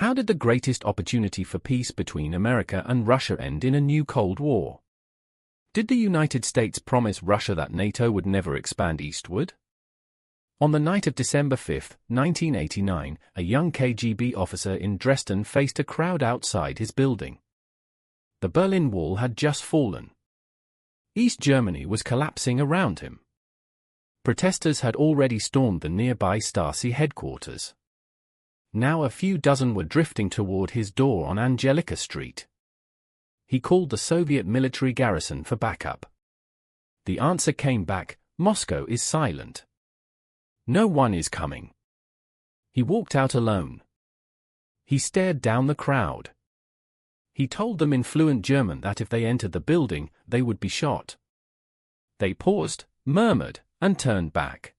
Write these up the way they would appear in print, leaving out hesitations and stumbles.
How did the greatest opportunity for peace between America and Russia end in a new Cold War? Did the United States promise Russia that NATO would never expand eastward? On the night of December 5, 1989, a young KGB officer in Dresden faced a crowd outside his building. The Berlin Wall had just fallen. East Germany was collapsing around him. Protesters had already stormed the nearby Stasi headquarters. Now a few dozen were drifting toward his door on Angelika Street. He called the Soviet military garrison for backup. The answer came back: Moscow is silent. No one is coming. He walked out alone. He stared down the crowd. He told them in fluent German that if they entered the building, they would be shot. They paused, murmured, and turned back.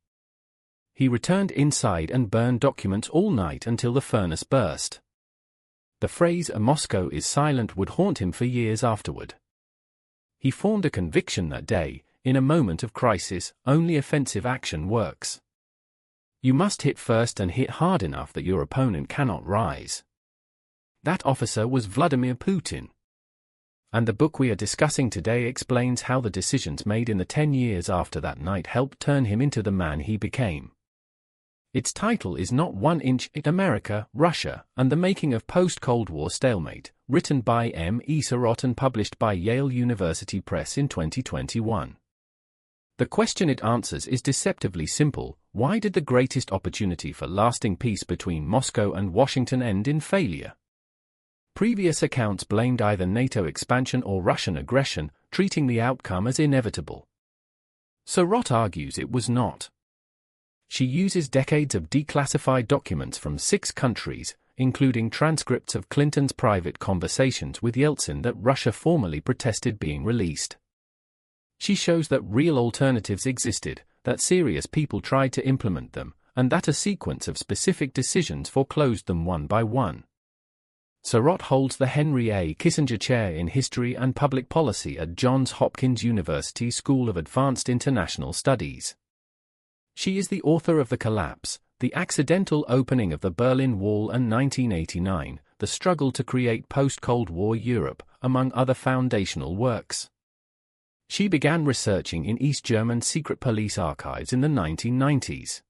He returned inside and burned documents all night until the furnace burst. The phrase "Moscow is silent" would haunt him for years afterward. He formed a conviction that day: in a moment of crisis, only offensive action works. You must hit first and hit hard enough that your opponent cannot rise. That officer was Vladimir Putin. And the book we are discussing today explains how the decisions made in the 10 years after that night helped turn him into the man he became. Its title is Not 1 Inch: America, Russia, and the Making of Post-Cold War Stalemate, written by M. E. Surratt and published by Yale University Press in 2021. The question it answers is deceptively simple: why did the greatest opportunity for lasting peace between Moscow and Washington end in failure? Previous accounts blamed either NATO expansion or Russian aggression, treating the outcome as inevitable. Surratt argues it was not. She uses decades of declassified documents from 6 countries, including transcripts of Clinton's private conversations with Yeltsin that Russia formally protested being released. She shows that real alternatives existed, that serious people tried to implement them, and that a sequence of specific decisions foreclosed them one by one. Surratt holds the Henry A. Kissinger Chair in History and Public Policy at Johns Hopkins University School of Advanced International Studies. She is the author of The Collapse, The Accidental Opening of the Berlin Wall and 1989, The Struggle to Create Post-Cold War Europe, among other foundational works. She began researching in East German secret police archives in the 1990s.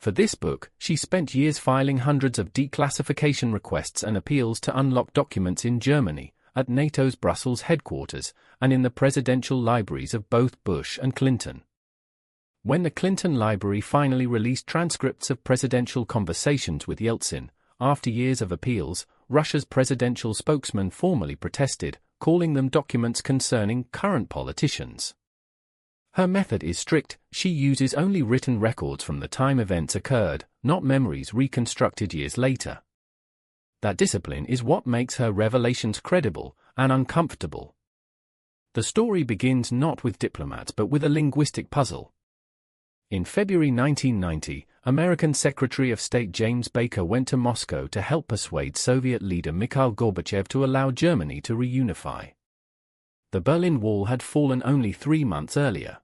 For this book, she spent years filing hundreds of declassification requests and appeals to unlock documents in Germany, at NATO's Brussels headquarters, and in the presidential libraries of both Bush and Clinton. When the Clinton Library finally released transcripts of presidential conversations with Yeltsin, after years of appeals, Russia's presidential spokesman formally protested, calling them documents concerning current politicians. Her method is strict: she uses only written records from the time events occurred, not memories reconstructed years later. That discipline is what makes her revelations credible and uncomfortable. The story begins not with diplomats but with a linguistic puzzle. In February 1990, American Secretary of State James Baker went to Moscow to help persuade Soviet leader Mikhail Gorbachev to allow Germany to reunify. The Berlin Wall had fallen only 3 months earlier.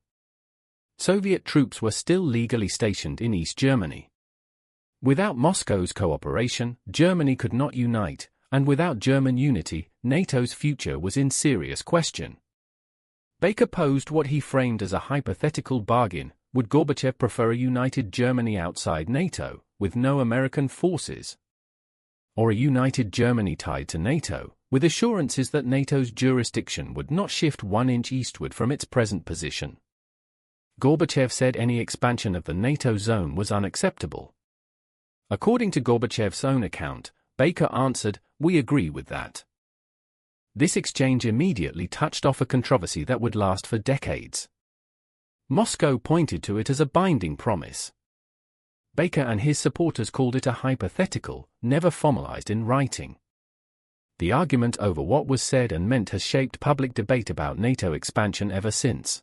Soviet troops were still legally stationed in East Germany. Without Moscow's cooperation, Germany could not unite, and without German unity, NATO's future was in serious question. Baker posed what he framed as a hypothetical bargain: would Gorbachev prefer a united Germany outside NATO, with no American forces? Or a united Germany tied to NATO, with assurances that NATO's jurisdiction would not shift 1 inch eastward from its present position? Gorbachev said any expansion of the NATO zone was unacceptable. According to Gorbachev's own account, Baker answered, "We agree with that." This exchange immediately touched off a controversy that would last for decades. Moscow pointed to it as a binding promise. Baker and his supporters called it a hypothetical, never formalized in writing. The argument over what was said and meant has shaped public debate about NATO expansion ever since.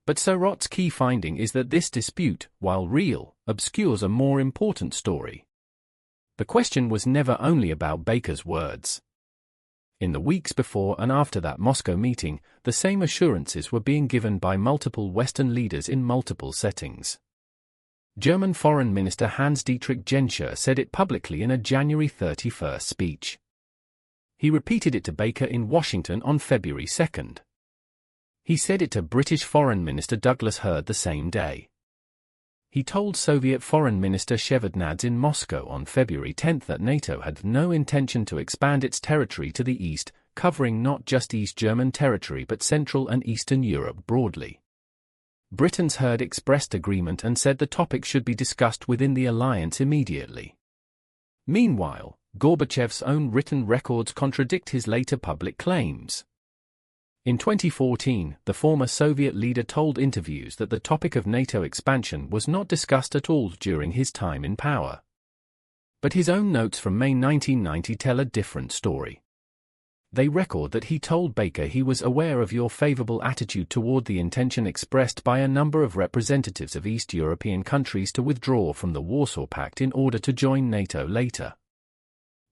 But Surratt's key finding is that this dispute, while real, obscures a more important story. The question was never only about Baker's words. In the weeks before and after that Moscow meeting, the same assurances were being given by multiple Western leaders in multiple settings. German Foreign Minister Hans-Dietrich Genscher said it publicly in a January 31 speech. He repeated it to Baker in Washington on February 2. He said it to British Foreign Minister Douglas Hurd the same day. He told Soviet Foreign Minister Shevardnadze in Moscow on February 10 that NATO had no intention to expand its territory to the east, covering not just East German territory but Central and Eastern Europe broadly. Britain's Hurd expressed agreement and said the topic should be discussed within the alliance immediately. Meanwhile, Gorbachev's own written records contradict his later public claims. In 2014, the former Soviet leader told interviews that the topic of NATO expansion was not discussed at all during his time in power. But his own notes from May 1990 tell a different story. They record that he told Baker he was aware of your favorable attitude toward the intention expressed by a number of representatives of East European countries to withdraw from the Warsaw Pact in order to join NATO later.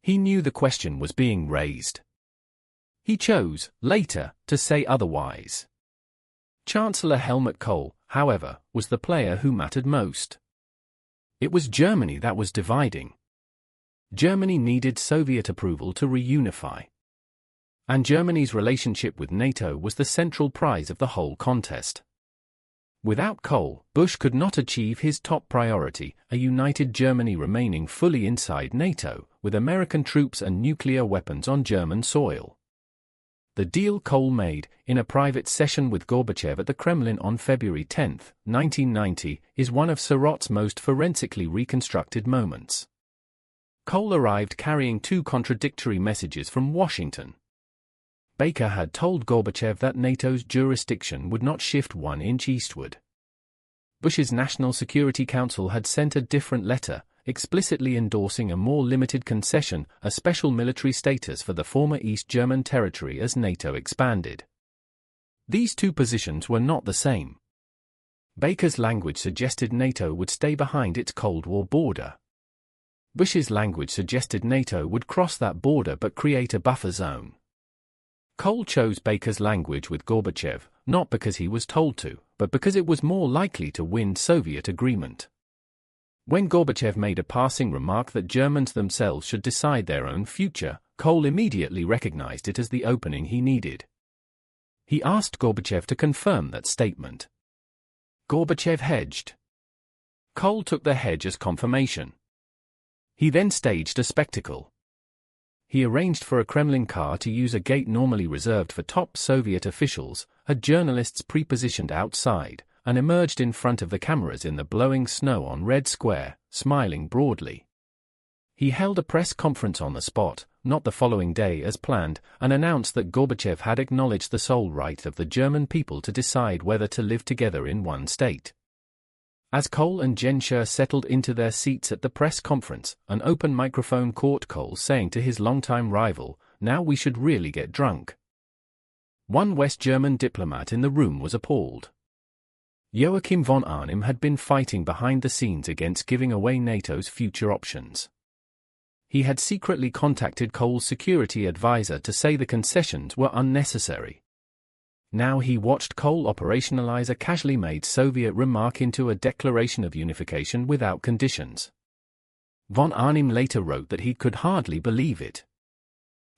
He knew the question was being raised. He chose, later, to say otherwise. Chancellor Helmut Kohl, however, was the player who mattered most. It was Germany that was dividing. Germany needed Soviet approval to reunify. And Germany's relationship with NATO was the central prize of the whole contest. Without Kohl, Bush could not achieve his top priority, a united Germany remaining fully inside NATO, with American troops and nuclear weapons on German soil. The deal Kohl made, in a private session with Gorbachev at the Kremlin on February 10, 1990, is one of Surratt's most forensically reconstructed moments. Kohl arrived carrying two contradictory messages from Washington. Baker had told Gorbachev that NATO's jurisdiction would not shift 1 inch eastward. Bush's National Security Council had sent a different letter, explicitly endorsing a more limited concession, a special military status for the former East German territory as NATO expanded. These two positions were not the same. Baker's language suggested NATO would stay behind its Cold War border. Bush's language suggested NATO would cross that border but create a buffer zone. Kohl chose Baker's language with Gorbachev, not because he was told to, but because it was more likely to win Soviet agreement. When Gorbachev made a passing remark that Germans themselves should decide their own future, Kohl immediately recognized it as the opening he needed. He asked Gorbachev to confirm that statement. Gorbachev hedged. Kohl took the hedge as confirmation. He then staged a spectacle. He arranged for a Kremlin car to use a gate normally reserved for top Soviet officials, had journalists pre-positioned outside, and emerged in front of the cameras in the blowing snow on Red Square, smiling broadly. He held a press conference on the spot, not the following day as planned, and announced that Gorbachev had acknowledged the sole right of the German people to decide whether to live together in one state. As Kohl and Genscher settled into their seats at the press conference, an open microphone caught Kohl saying to his longtime rival, "Now we should really get drunk." One West German diplomat in the room was appalled. Joachim von Arnim had been fighting behind the scenes against giving away NATO's future options. He had secretly contacted Kohl's security advisor to say the concessions were unnecessary. Now he watched Kohl operationalize a casually made Soviet remark into a declaration of unification without conditions. Von Arnim later wrote that he could hardly believe it.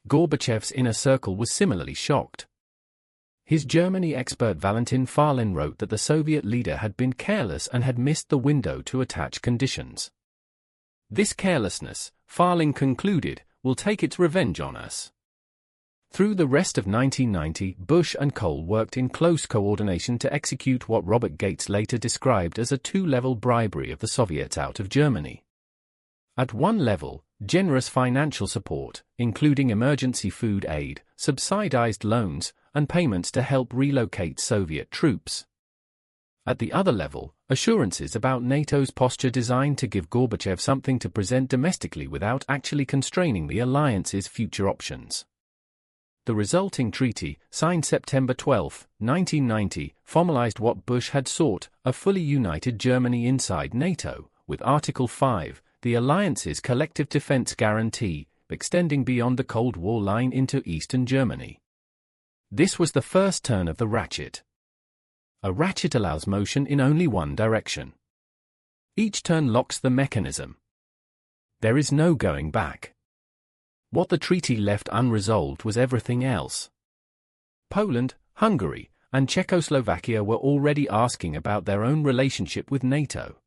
Gorbachev's inner circle was similarly shocked. His Germany expert Valentin Farlin wrote that the Soviet leader had been careless and had missed the window to attach conditions. This carelessness, Farlin concluded, will take its revenge on us. Through the rest of 1990, Bush and Kohl worked in close coordination to execute what Robert Gates later described as a two-level bribery of the Soviets out of Germany. At one level, generous financial support, including emergency food aid, subsidized loans, and payments to help relocate Soviet troops. At the other level, assurances about NATO's posture designed to give Gorbachev something to present domestically without actually constraining the alliance's future options. The resulting treaty, signed September 12, 1990, formalized what Bush had sought, a fully united Germany inside NATO, with Article 5, the alliance's collective defense guarantee, extending beyond the Cold War line into Eastern Germany. This was the first turn of the ratchet. A ratchet allows motion in only one direction. Each turn locks the mechanism. There is no going back. What the treaty left unresolved was everything else. Poland, Hungary, and Czechoslovakia were already asking about their own relationship with NATO.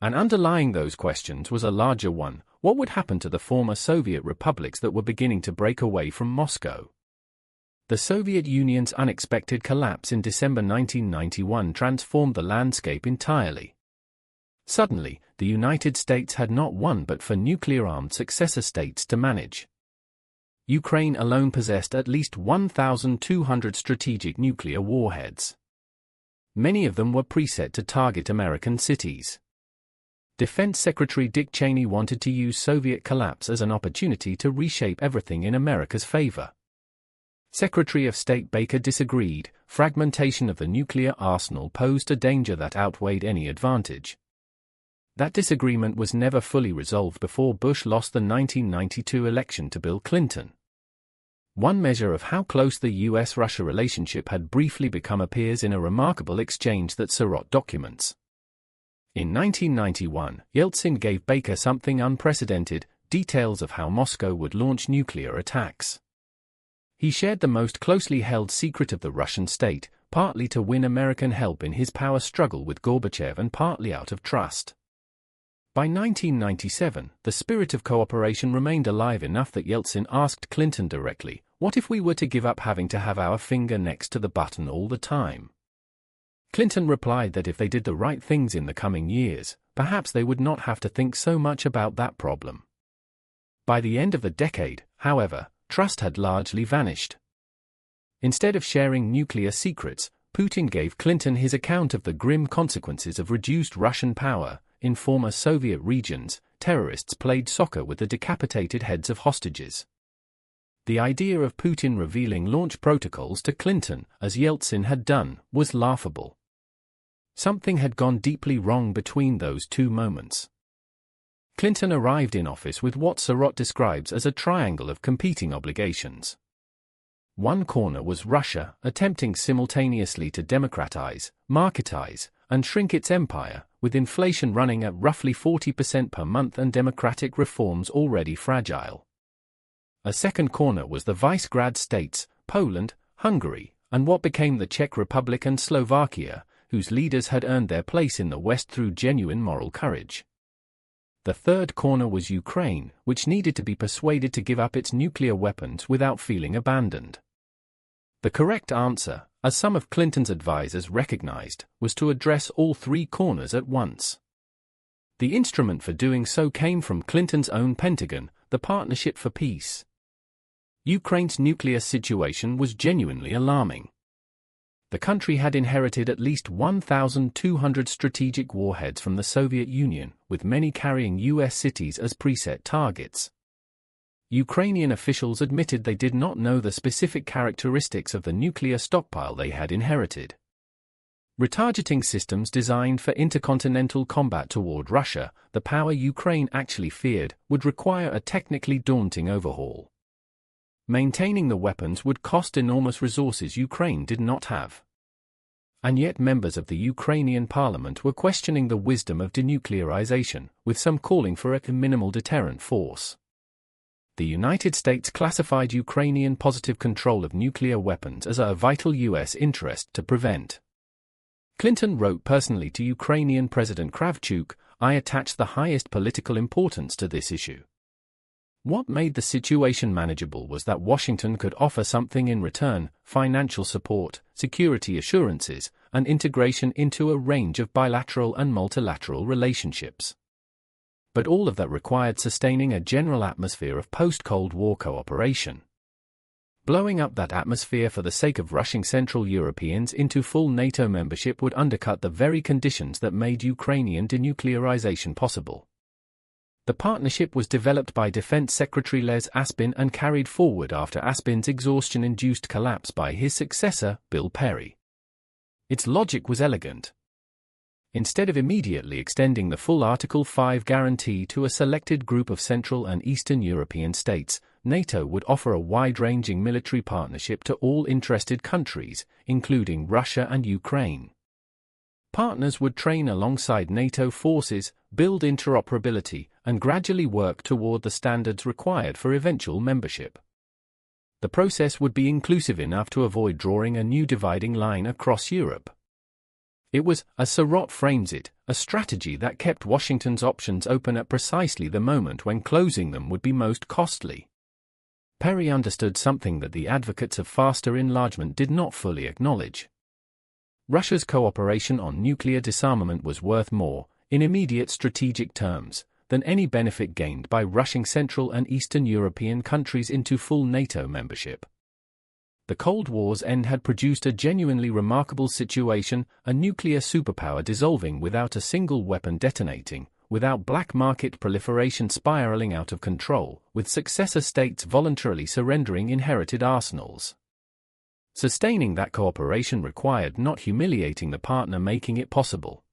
And underlying those questions was a larger one: what would happen to the former Soviet republics that were beginning to break away from Moscow? The Soviet Union's unexpected collapse in December 1991 transformed the landscape entirely. Suddenly, the United States had not one but four nuclear-armed successor states to manage. Ukraine alone possessed at least 1,200 strategic nuclear warheads. Many of them were preset to target American cities. Defense Secretary Dick Cheney wanted to use Soviet collapse as an opportunity to reshape everything in America's favor. Secretary of State Baker disagreed. Fragmentation of the nuclear arsenal posed a danger that outweighed any advantage. That disagreement was never fully resolved before Bush lost the 1992 election to Bill Clinton. One measure of how close the US-Russia relationship had briefly become appears in a remarkable exchange that Surratt documents. In 1991, Yeltsin gave Baker something unprecedented: details of how Moscow would launch nuclear attacks. He shared the most closely held secret of the Russian state, partly to win American help in his power struggle with Gorbachev and partly out of trust. By 1997, the spirit of cooperation remained alive enough that Yeltsin asked Clinton directly, "What if we were to give up having to have our finger next to the button all the time?" Clinton replied that if they did the right things in the coming years, perhaps they would not have to think so much about that problem. By the end of the decade, however, trust had largely vanished. Instead of sharing nuclear secrets, Putin gave Clinton his account of the grim consequences of reduced Russian power. In former Soviet regions, terrorists played soccer with the decapitated heads of hostages. The idea of Putin revealing launch protocols to Clinton, as Yeltsin had done, was laughable. Something had gone deeply wrong between those two moments. Clinton arrived in office with what Surratt describes as a triangle of competing obligations. One corner was Russia, attempting simultaneously to democratize, marketize, and shrink its empire, with inflation running at roughly 40% per month and democratic reforms already fragile. A second corner was the Visegrad states, Poland, Hungary, and what became the Czech Republic and Slovakia, whose leaders had earned their place in the West through genuine moral courage. The third corner was Ukraine, which needed to be persuaded to give up its nuclear weapons without feeling abandoned. The correct answer, as some of Clinton's advisers recognized, was to address all three corners at once. The instrument for doing so came from Clinton's own Pentagon, the Partnership for Peace. Ukraine's nuclear situation was genuinely alarming. The country had inherited at least 1,200 strategic warheads from the Soviet Union, with many carrying US cities as preset targets. Ukrainian officials admitted they did not know the specific characteristics of the nuclear stockpile they had inherited. Retargeting systems designed for intercontinental combat toward Russia, the power Ukraine actually feared, would require a technically daunting overhaul. Maintaining the weapons would cost enormous resources Ukraine did not have. And yet members of the Ukrainian parliament were questioning the wisdom of denuclearization, with some calling for a minimal deterrent force. The United States classified Ukrainian positive control of nuclear weapons as a vital U.S. interest to prevent. Clinton wrote personally to Ukrainian President Kravchuk, "I attach the highest political importance to this issue." What made the situation manageable was that Washington could offer something in return: financial support, security assurances, and integration into a range of bilateral and multilateral relationships. But all of that required sustaining a general atmosphere of post-Cold War cooperation. Blowing up that atmosphere for the sake of rushing Central Europeans into full NATO membership would undercut the very conditions that made Ukrainian denuclearization possible. The partnership was developed by Defense Secretary Les Aspin and carried forward after Aspin's exhaustion-induced collapse by his successor, Bill Perry. Its logic was elegant. Instead of immediately extending the full Article 5 guarantee to a selected group of Central and Eastern European states, NATO would offer a wide-ranging military partnership to all interested countries, including Russia and Ukraine. partners would train alongside NATO forces, build interoperability, and gradually work toward the standards required for eventual membership. The process would be inclusive enough to avoid drawing a new dividing line across Europe. It was, as Surratt frames it, a strategy that kept Washington's options open at precisely the moment when closing them would be most costly. Perry understood something that the advocates of faster enlargement did not fully acknowledge. Russia's cooperation on nuclear disarmament was worth more, in immediate strategic terms, than any benefit gained by rushing Central and Eastern European countries into full NATO membership. The Cold War's end had produced a genuinely remarkable situation, a nuclear superpower dissolving without a single weapon detonating, without black market proliferation spiraling out of control, with successor states voluntarily surrendering inherited arsenals. Sustaining that cooperation required not humiliating the partner making it possible.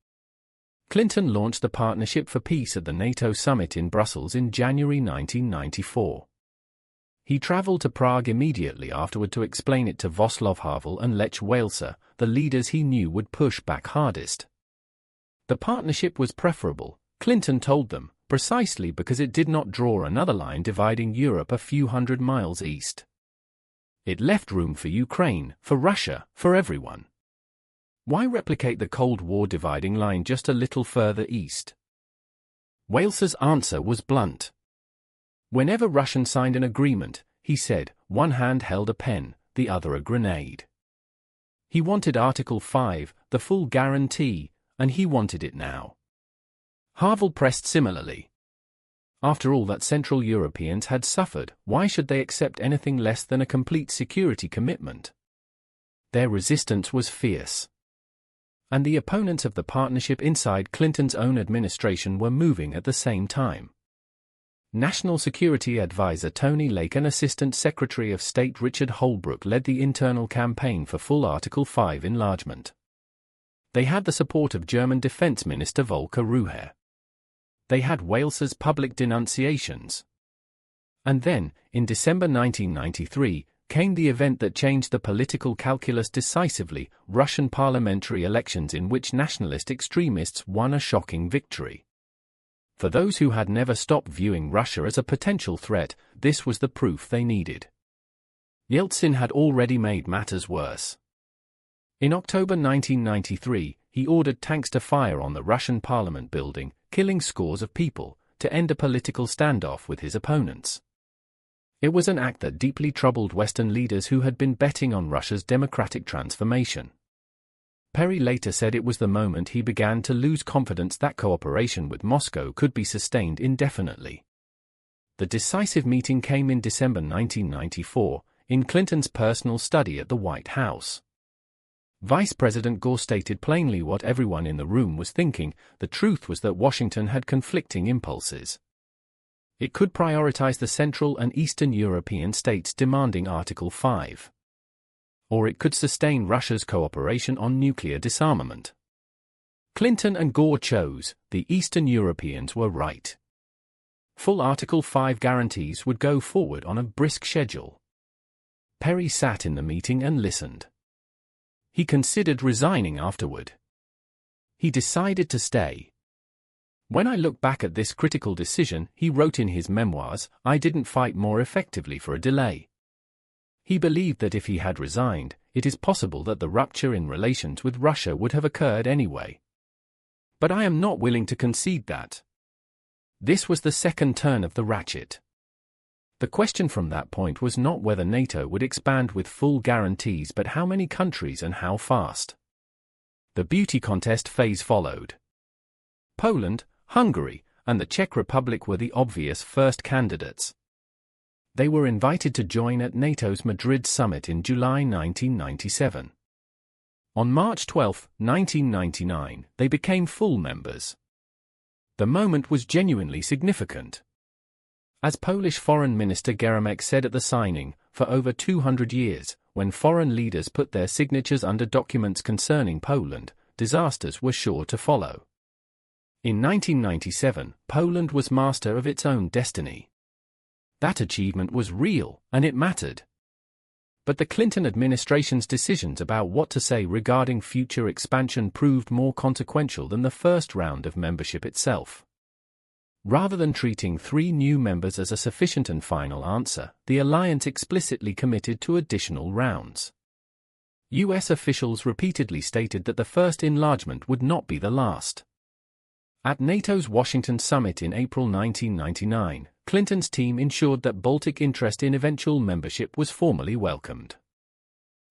Clinton launched the Partnership for Peace at the NATO summit in Brussels in January 1994. He traveled to Prague immediately afterward to explain it to Václav Havel and Lech Wałęsa, the leaders he knew would push back hardest. The partnership was preferable, Clinton told them, precisely because it did not draw another line dividing Europe a few hundred miles east. It left room for Ukraine, for Russia, for everyone. Why replicate the Cold War dividing line just a little further east? Wałęsa's answer was blunt. Whenever Russia signed an agreement, he said, one hand held a pen, the other a grenade. He wanted Article 5, the full guarantee, and he wanted it now. Havel pressed similarly. After all that Central Europeans had suffered, why should they accept anything less than a complete security commitment? Their resistance was fierce. And the opponents of the partnership inside Clinton's own administration were moving at the same time. National Security Advisor Tony Lake and Assistant Secretary of State Richard Holbrooke led the internal campaign for full Article 5 enlargement. They had the support of German Defense Minister Volker Ruher. They had Wałęsa's public denunciations. And then, in December 1993, came the event that changed the political calculus decisively, Russian parliamentary elections in which nationalist extremists won a shocking victory. For those who had never stopped viewing Russia as a potential threat, this was the proof they needed. Yeltsin had already made matters worse. In October 1993, he ordered tanks to fire on the Russian parliament building, killing scores of people, to end a political standoff with his opponents. It was an act that deeply troubled Western leaders who had been betting on Russia's democratic transformation. Perry later said it was the moment he began to lose confidence that cooperation with Moscow could be sustained indefinitely. The decisive meeting came in December 1994, in Clinton's personal study at the White House. Vice President Gore stated plainly what everyone in the room was thinking. The truth was that Washington had conflicting impulses. It could prioritize the Central and Eastern European states demanding Article 5. Or it could sustain Russia's cooperation on nuclear disarmament. Clinton and Gore chose, the Eastern Europeans were right. Full Article 5 guarantees would go forward on a brisk schedule. Perry sat in the meeting and listened. He considered resigning afterward. He decided to stay. When I look back at this critical decision, he wrote in his memoirs, I didn't fight more effectively for a delay. He believed that if he had resigned, it is possible that the rupture in relations with Russia would have occurred anyway. But I am not willing to concede that. This was the second turn of the ratchet. The question from that point was not whether NATO would expand with full guarantees but how many countries and how fast. The beauty contest phase followed. Poland, Hungary, and the Czech Republic were the obvious first candidates. They were invited to join at NATO's Madrid summit in July 1997. On March 12, 1999, they became full members. The moment was genuinely significant. As Polish Foreign Minister Geremek said at the signing, for over 200 years, when foreign leaders put their signatures under documents concerning Poland, disasters were sure to follow. In 1997, Poland was master of its own destiny. That achievement was real, and it mattered. But the Clinton administration's decisions about what to say regarding future expansion proved more consequential than the first round of membership itself. Rather than treating 3 new members as a sufficient and final answer, the alliance explicitly committed to additional rounds. U.S. officials repeatedly stated that the first enlargement would not be the last. At NATO's Washington summit in April 1999, Clinton's team ensured that Baltic interest in eventual membership was formally welcomed.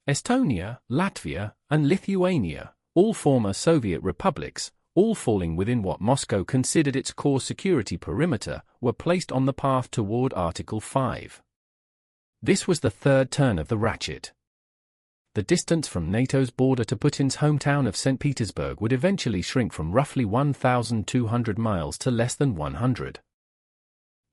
Estonia, Latvia, and Lithuania, all former Soviet republics, all falling within what Moscow considered its core security perimeter, were placed on the path toward Article 5. This was the third turn of the ratchet. The distance from NATO's border to Putin's hometown of St. Petersburg would eventually shrink from roughly 1,200 miles to less than 100.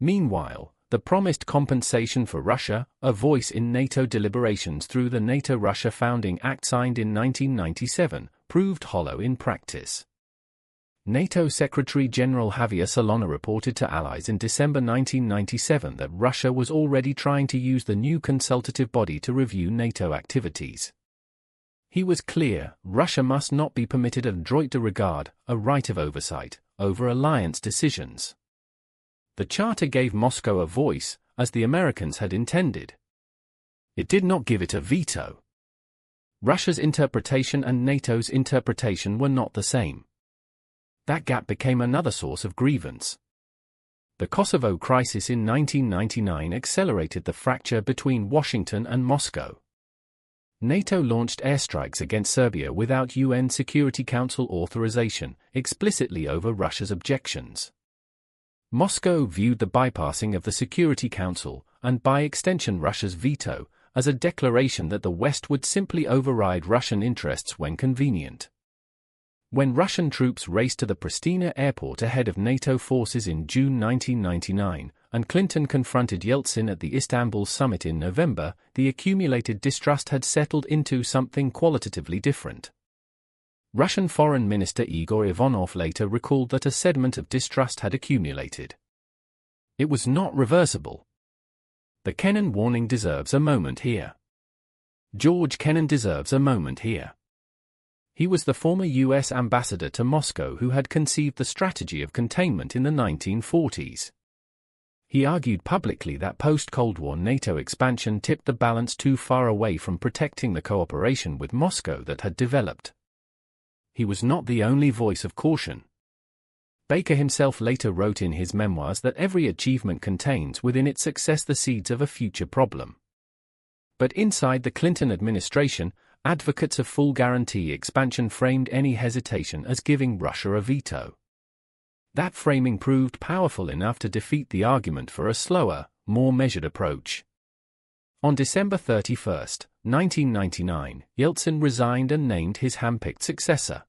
Meanwhile, the promised compensation for Russia, a voice in NATO deliberations through the NATO-Russia Founding Act signed in 1997, proved hollow in practice. NATO Secretary-General Javier Solana reported to allies in December 1997 that Russia was already trying to use the new consultative body to review NATO activities. He was clear, Russia must not be permitted a droit de regard, a right of oversight, over alliance decisions. The charter gave Moscow a voice, as the Americans had intended. It did not give it a veto. Russia's interpretation and NATO's interpretation were not the same. That gap became another source of grievance. The Kosovo crisis in 1999 accelerated the fracture between Washington and Moscow. NATO launched airstrikes against Serbia without UN Security Council authorization, explicitly over Russia's objections. Moscow viewed the bypassing of the Security Council, and by extension Russia's veto, as a declaration that the West would simply override Russian interests when convenient. When Russian troops raced to the Pristina airport ahead of NATO forces in June 1999, and Clinton confronted Yeltsin at the Istanbul summit in November, the accumulated distrust had settled into something qualitatively different. Russian Foreign Minister Igor Ivanov later recalled that a sediment of distrust had accumulated. It was not reversible. The Kennan warning deserves a moment here. George Kennan deserves a moment here. He was the former U.S. ambassador to Moscow who had conceived the strategy of containment in the 1940s. He argued publicly that post-Cold War NATO expansion tipped the balance too far away from protecting the cooperation with Moscow that had developed. He was not the only voice of caution. Baker himself later wrote in his memoirs that every achievement contains within its success the seeds of a future problem. But inside the Clinton administration, advocates of full guarantee expansion framed any hesitation as giving Russia a veto. That framing proved powerful enough to defeat the argument for a slower, more measured approach. On December 31, 1999, Yeltsin resigned and named his handpicked successor.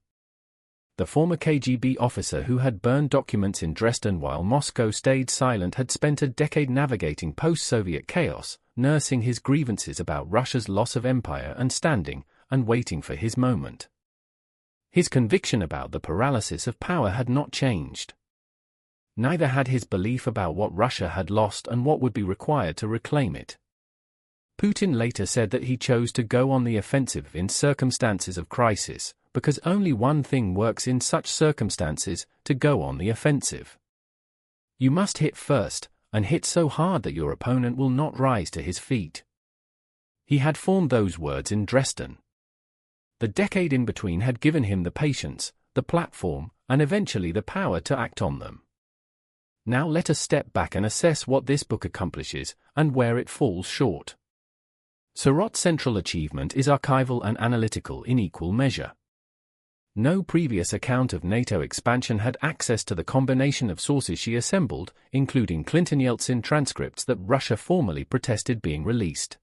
The former KGB officer who had burned documents in Dresden while Moscow stayed silent had spent a decade navigating post-Soviet chaos, nursing his grievances about Russia's loss of empire and standing, and waiting for his moment. His conviction about the paralysis of power had not changed. Neither had his belief about what Russia had lost and what would be required to reclaim it. Putin later said that he chose to go on the offensive in circumstances of crisis, because only one thing works in such circumstances, to go on the offensive. You must hit first, and hit so hard that your opponent will not rise to his feet. He had formed those words in Dresden. The decade in between had given him the patience, the platform, and eventually the power to act on them. Now let us step back and assess what this book accomplishes, and where it falls short. Surratt's central achievement is archival and analytical in equal measure. No previous account of NATO expansion had access to the combination of sources she assembled, including Clinton-Yeltsin transcripts that Russia formally protested being released.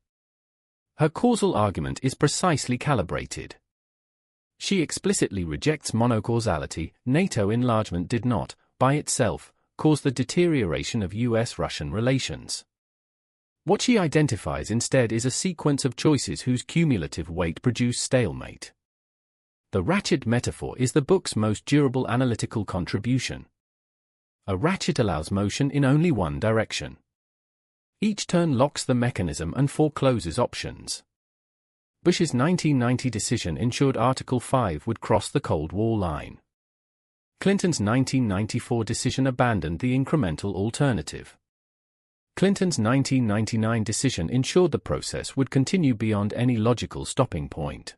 Her causal argument is precisely calibrated. She explicitly rejects monocausality. NATO enlargement did not, by itself, cause the deterioration of US-Russian relations. What she identifies instead is a sequence of choices whose cumulative weight produce stalemate. The ratchet metaphor is the book's most durable analytical contribution. A ratchet allows motion in only one direction. Each turn locks the mechanism and forecloses options. Bush's 1990 decision ensured Article 5 would cross the Cold War line. Clinton's 1994 decision abandoned the incremental alternative. Clinton's 1999 decision ensured the process would continue beyond any logical stopping point.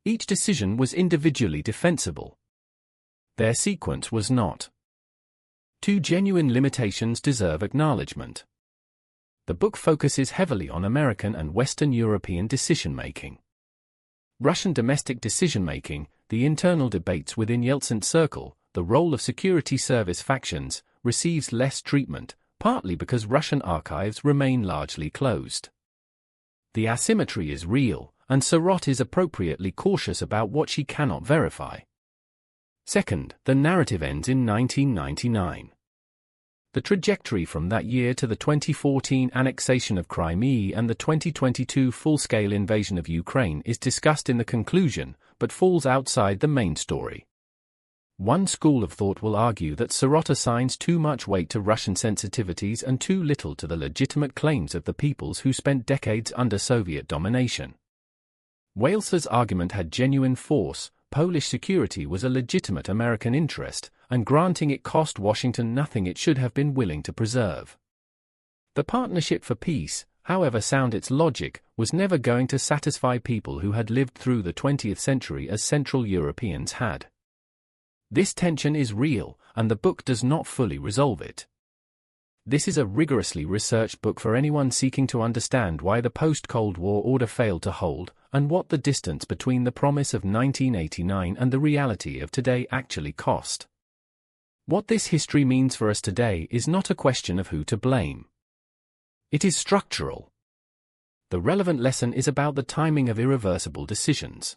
Each decision was individually defensible. Their sequence was not. Two genuine limitations deserve acknowledgement. The book focuses heavily on American and Western European decision-making. Russian domestic decision-making, the internal debates within Yeltsin's circle, the role of security service factions, receives less treatment, partly because Russian archives remain largely closed. The asymmetry is real, and Surratt is appropriately cautious about what she cannot verify. Second, the narrative ends in 1999. The trajectory from that year to the 2014 annexation of Crimea and the 2022 full-scale invasion of Ukraine is discussed in the conclusion, but falls outside the main story. One school of thought will argue that Surratt assigns too much weight to Russian sensitivities and too little to the legitimate claims of the peoples who spent decades under Soviet domination. Wales's argument had genuine force. Polish security was a legitimate American interest, and granting it cost Washington nothing it should have been willing to preserve. The Partnership for Peace, however sound its logic, was never going to satisfy people who had lived through the 20th century as Central Europeans had. This tension is real, and the book does not fully resolve it. This is a rigorously researched book for anyone seeking to understand why the post-Cold War order failed to hold, and what the distance between the promise of 1989 and the reality of today actually cost. What this history means for us today is not a question of who to blame. It is structural. The relevant lesson is about the timing of irreversible decisions.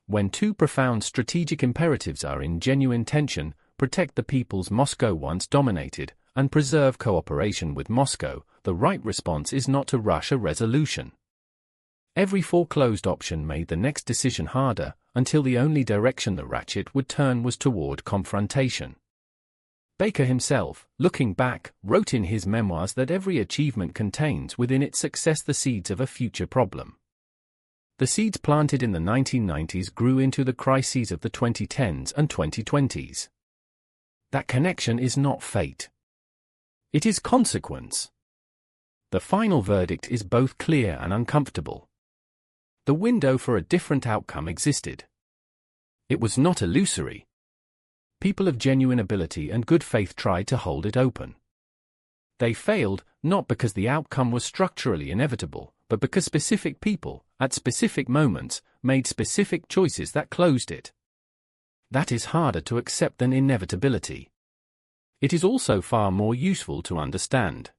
When two profound strategic imperatives are in genuine tension, protect the peoples Moscow once dominated, and preserve cooperation with Moscow, the right response is not to rush a resolution. Every foreclosed option made the next decision harder, until the only direction the ratchet would turn was toward confrontation. Baker himself, looking back, wrote in his memoirs that every achievement contains within its success the seeds of a future problem. The seeds planted in the 1990s grew into the crises of the 2010s and 2020s. That connection is not fate. It is consequence. The final verdict is both clear and uncomfortable. The window for a different outcome existed. It was not illusory. People of genuine ability and good faith tried to hold it open. They failed, not because the outcome was structurally inevitable, but because specific people, at specific moments, made specific choices that closed it. That is harder to accept than inevitability. It is also far more useful to understand.